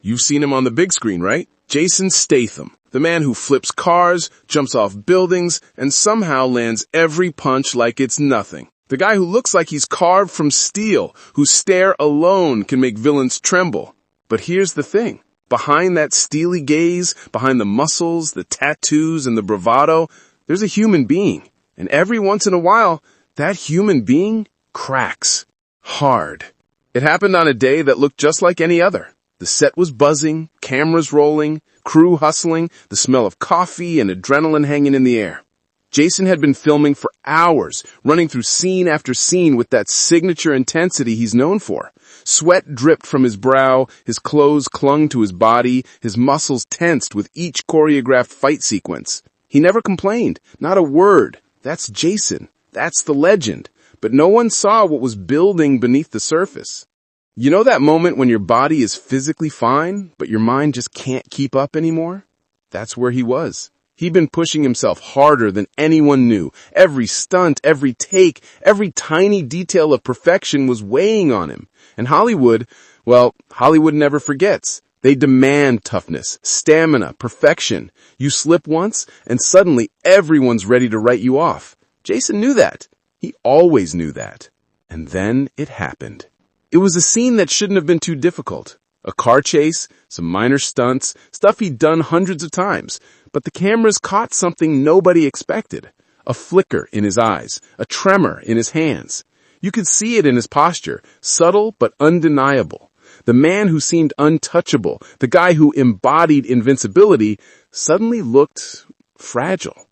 You've seen him on the big screen, right? Jason Statham, the man who flips cars, jumps off buildings, and somehow lands every punch like it's nothing. The guy who looks like he's carved from steel, whose stare alone can make villains tremble. But here's the thing. Behind that steely gaze, behind the muscles, the tattoos, and the bravado, there's a human being. And every once in a while, that human being cracks. Hard. It happened on a day that looked just like any other. The set was buzzing, cameras rolling, crew hustling, the smell of coffee and adrenaline hanging in the air. Jason had been filming for hours, running through scene after scene with that signature intensity he's known for. Sweat dripped from his brow, his clothes clung to his body, his muscles tensed with each choreographed fight sequence. He never complained, not a word. That's Jason. That's the legend. But no one saw what was building beneath the surface. You know that moment when your body is physically fine, but your mind just can't keep up anymore? That's where he was. He'd been pushing himself harder than anyone knew. Every stunt, every take, every tiny detail of perfection was weighing on him. And Hollywood, well, Hollywood never forgets. They demand toughness, stamina, perfection. You slip once, and suddenly everyone's ready to write you off. Jason knew that. He always knew that. And then it happened. It was a scene that shouldn't have been too difficult. A car chase, some minor stunts, stuff he'd done hundreds of times. But the cameras caught something nobody expected. A flicker in his eyes, a tremor in his hands. You could see it in his posture, subtle but undeniable. The man who seemed untouchable, the guy who embodied invincibility, suddenly looked fragile.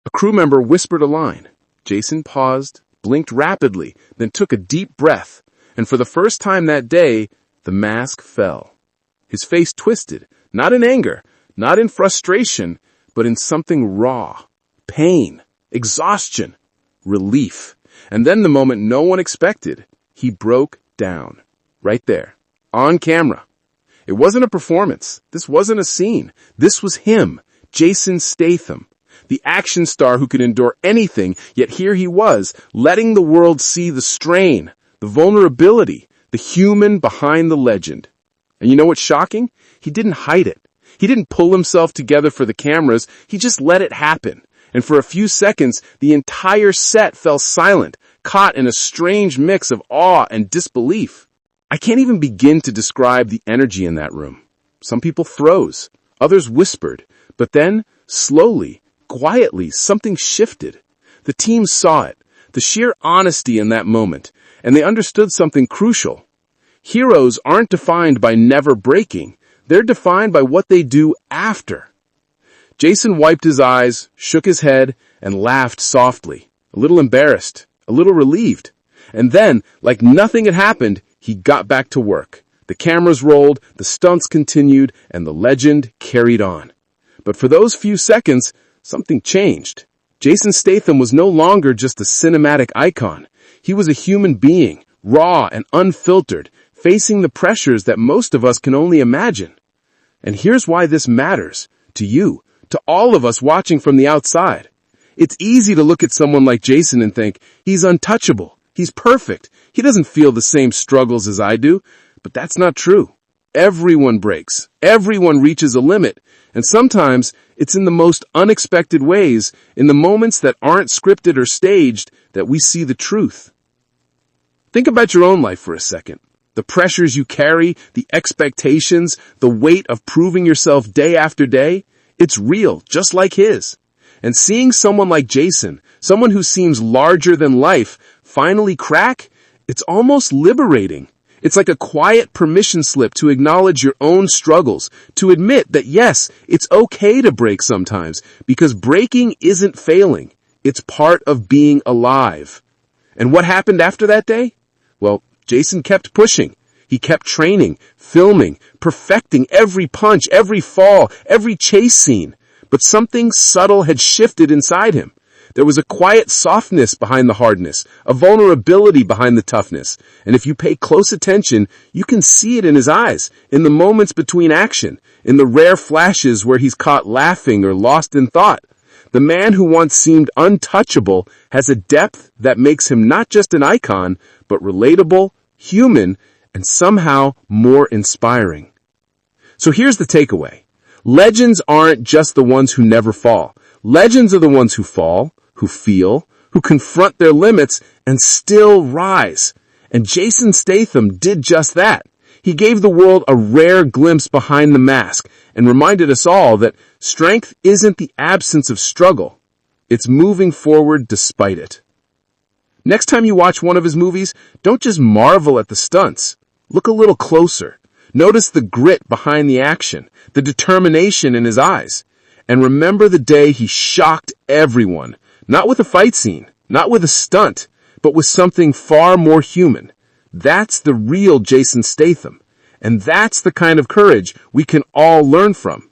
A crew member whispered a line. Jason paused, blinked rapidly, then took a deep breath. And for the first time that day, the mask fell. His face twisted, not in anger, not in frustration, but in something raw. Pain, exhaustion, relief. And then the moment no one expected, he broke down. Right there. On camera. It wasn't a performance. This wasn't a scene. This was him, Jason Statham. The action star who could endure anything, yet here he was, letting the world see the strain, the vulnerability, the human behind the legend. And you know what's shocking? He didn't hide it. He didn't pull himself together for the cameras. He just let it happen. And for a few seconds, the entire set fell silent, caught in a strange mix of awe and disbelief. I can't even begin to describe the energy in that room. Some people froze. Others whispered. But then, slowly, quietly, something shifted. The team saw it, the sheer honesty in that moment, and they understood something crucial. Heroes aren't defined by never breaking. They're defined by what they do after. Jason wiped his eyes, shook his head, and laughed softly, a little embarrassed, a little relieved. And then, like nothing had happened, he got back to work. The cameras rolled, the stunts continued, and the legend carried on. But for those few seconds, something changed. Jason Statham was no longer just a cinematic icon. He was a human being, raw and unfiltered, facing the pressures that most of us can only imagine. And here's why this matters. To you, to all of us watching from the outside. It's easy to look at someone like Jason and think, he's untouchable, he's perfect, he doesn't feel the same struggles as I do. But that's not true. Everyone breaks. Everyone reaches a limit. And sometimes it's in the most unexpected ways, in the moments that aren't scripted or staged, that we see the truth. Think about your own life for a second. The pressures you carry, the expectations, the weight of proving yourself day after day, it's real, just like his. And seeing someone like Jason, someone who seems larger than life, finally crack, it's almost liberating. It's like a quiet permission slip to acknowledge your own struggles, to admit that yes, it's okay to break sometimes, because breaking isn't failing. It's part of being alive. And what happened after that day? Well, Jason kept pushing. He kept training, filming, perfecting every punch, every fall, every chase scene. But something subtle had shifted inside him. There was a quiet softness behind the hardness, a vulnerability behind the toughness. And if you pay close attention, you can see it in his eyes, in the moments between action, in the rare flashes where he's caught laughing or lost in thought. The man who once seemed untouchable has a depth that makes him not just an icon, but relatable, human, and somehow more inspiring. So here's the takeaway. Legends aren't just the ones who never fall. Legends are the ones who fall, who feel, who confront their limits, and still rise. And Jason Statham did just that. He gave the world a rare glimpse behind the mask and reminded us all that strength isn't the absence of struggle. It's moving forward despite it. Next time you watch one of his movies, don't just marvel at the stunts. Look a little closer. Notice the grit behind the action, the determination in his eyes. And remember the day he shocked everyone, not with a fight scene, not with a stunt, but with something far more human. That's the real Jason Statham. And that's the kind of courage we can all learn from.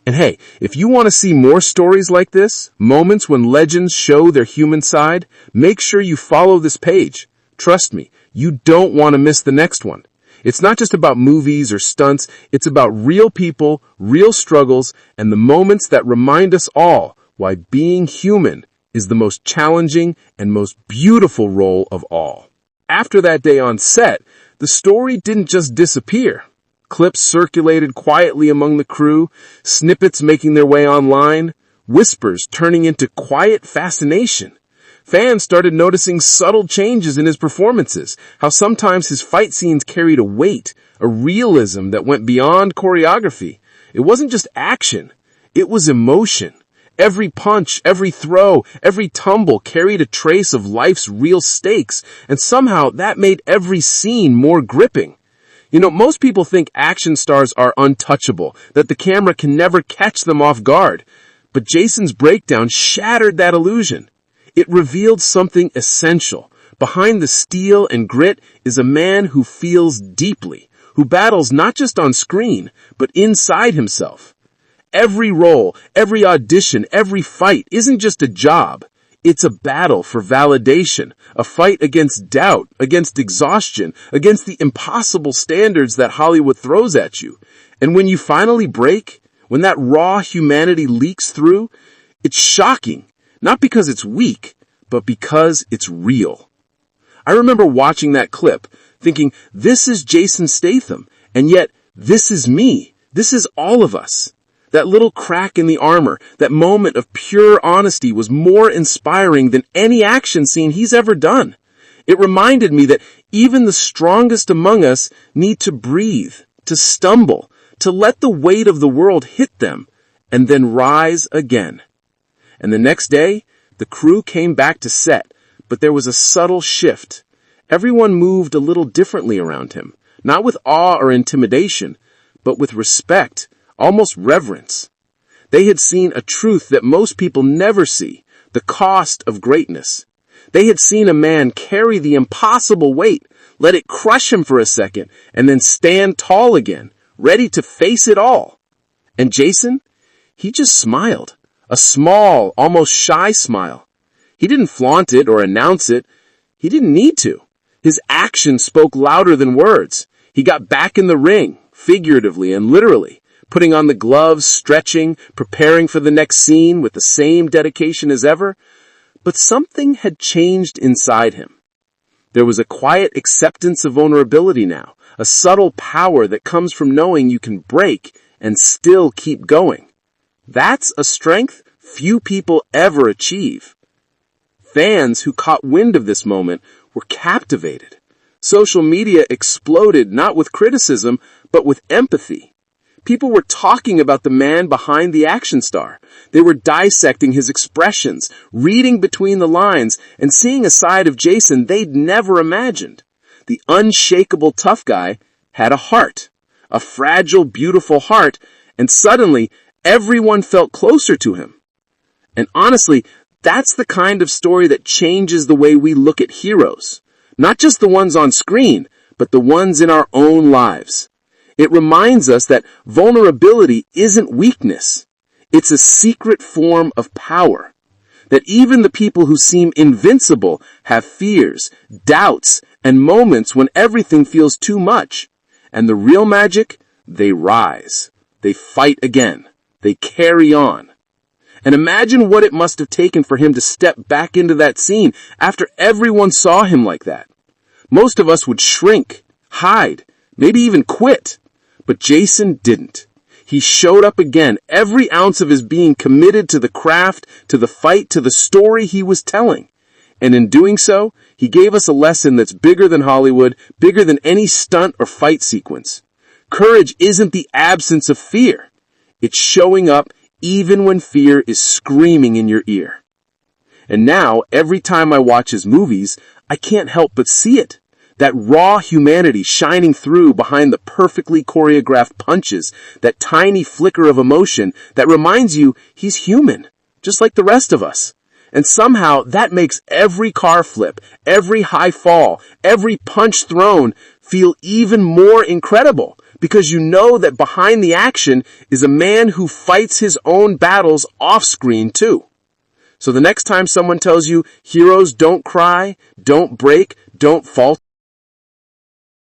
And hey, if you want to see more stories like this, moments when legends show their human side, make sure you follow this page. Trust me, you don't want to miss the next one. It's not just about movies or stunts, it's about real people, real struggles, and the moments that remind us all why being human is the most challenging and most beautiful role of all. After that day on set, the story didn't just disappear. Clips circulated quietly among the crew, snippets making their way online, whispers turning into quiet fascination. Fans started noticing subtle changes in his performances, how sometimes his fight scenes carried a weight, a realism that went beyond choreography. It wasn't just action, it was emotion. Every punch, every throw, every tumble carried a trace of life's real stakes, and somehow that made every scene more gripping. You know, most people think action stars are untouchable, that the camera can never catch them off guard. But Jason's breakdown shattered that illusion. It revealed something essential. Behind the steel and grit is a man who feels deeply, who battles not just on screen, but inside himself. Every role, every audition, every fight isn't just a job. It's a battle for validation, a fight against doubt, against exhaustion, against the impossible standards that Hollywood throws at you. And when you finally break, when that raw humanity leaks through, it's shocking, not because it's weak, but because it's real. I remember watching that clip, thinking, this is Jason Statham, and yet this is me. This is all of us. That little crack in the armor, that moment of pure honesty was more inspiring than any action scene he's ever done. It reminded me that even the strongest among us need to breathe, to stumble, to let the weight of the world hit them, and then rise again. And the next day, the crew came back to set, but there was a subtle shift. Everyone moved a little differently around him, not with awe or intimidation, but with respect, almost reverence. They had seen a truth that most people never see, the cost of greatness. They had seen a man carry the impossible weight, let it crush him for a second, and then stand tall again, ready to face it all. And Jason, he just smiled, a small, almost shy smile. He didn't flaunt it or announce it. He didn't need to. His actions spoke louder than words. He got back in the ring, figuratively and literally, putting on the gloves, stretching, preparing for the next scene with the same dedication as ever. But something had changed inside him. There was a quiet acceptance of vulnerability now, a subtle power that comes from knowing you can break and still keep going. That's a strength few people ever achieve. Fans who caught wind of this moment were captivated. Social media exploded not with criticism, but with empathy. People were talking about the man behind the action star. They were dissecting his expressions, reading between the lines, and seeing a side of Jason they'd never imagined. The unshakable tough guy had a heart, a fragile, beautiful heart, and suddenly everyone felt closer to him. And honestly, that's the kind of story that changes the way we look at heroes. Not just the ones on screen, but the ones in our own lives. It reminds us that vulnerability isn't weakness. It's a secret form of power. That even the people who seem invincible have fears, doubts, and moments when everything feels too much. And the real magic, they rise. They fight again. They carry on. And imagine what it must have taken for him to step back into that scene after everyone saw him like that. Most of us would shrink, hide, maybe even quit. But Jason didn't. He showed up again, every ounce of his being committed to the craft, to the fight, to the story he was telling. And in doing so, he gave us a lesson that's bigger than Hollywood, bigger than any stunt or fight sequence. Courage isn't the absence of fear. It's showing up even when fear is screaming in your ear. And now, every time I watch his movies, I can't help but see it. That raw humanity shining through behind the perfectly choreographed punches, that tiny flicker of emotion that reminds you he's human, just like the rest of us. And somehow that makes every car flip, every high fall, every punch thrown feel even more incredible, because you know that behind the action is a man who fights his own battles off screen too. So the next time someone tells you heroes don't cry, don't break, don't falter,